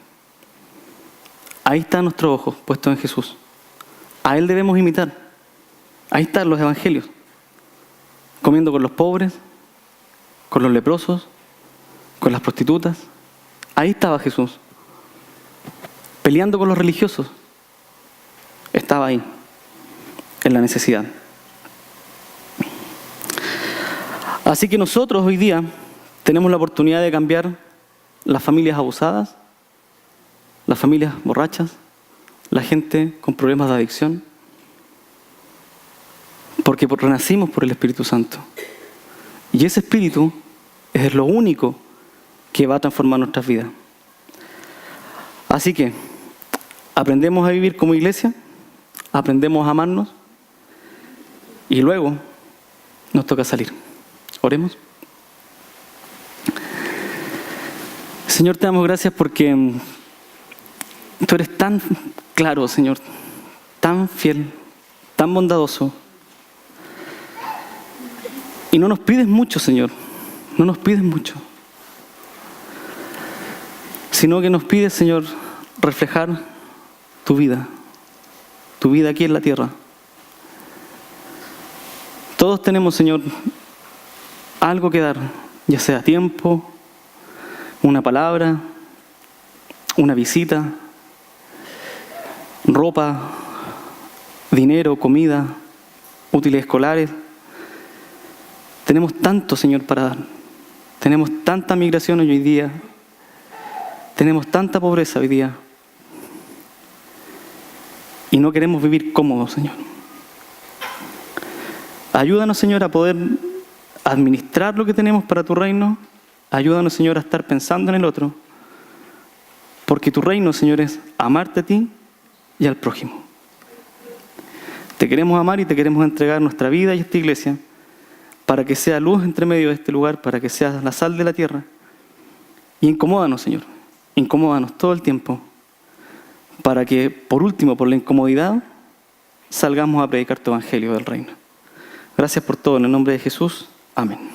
Ahí está nuestro ojo puesto en Jesús. A Él debemos imitar. Ahí están los evangelios. Comiendo con los pobres, con los leprosos, con las prostitutas. Ahí estaba Jesús. Peleando con los religiosos. Estaba ahí, en la necesidad. Así que nosotros hoy día tenemos la oportunidad de cambiar las familias abusadas, las familias borrachas, la gente con problemas de adicción, porque renacimos por el Espíritu Santo. Y ese Espíritu es lo único que va a transformar nuestras vidas. Así que aprendemos a vivir como iglesia, aprendemos a amarnos y luego nos toca salir. Oremos. Señor, te damos gracias porque tú eres tan claro, Señor, tan fiel, tan bondadoso. Y no nos pides mucho, Señor, no nos pides mucho. Sino que nos pides, Señor, reflejar tu vida aquí en la tierra. Todos tenemos, Señor, algo que dar, ya sea tiempo, una palabra, una visita, ropa, dinero, comida, útiles escolares. Tenemos tanto, Señor, para dar. Tenemos tanta migración hoy día. Tenemos tanta pobreza hoy día. Y no queremos vivir cómodos, Señor. Ayúdanos, Señor, a poder administrar lo que tenemos para tu reino. Ayúdanos, Señor, a estar pensando en el otro. Porque tu reino, Señor, es amarte a ti y al prójimo. Te queremos amar y te queremos entregar nuestra vida y esta iglesia para que sea luz entre medio de este lugar, para que seas la sal de la tierra. Y incomódanos, Señor. Incomódanos todo el tiempo para que, por último, por la incomodidad, salgamos a predicar tu evangelio del reino. Gracias por todo. En el nombre de Jesús. Amén.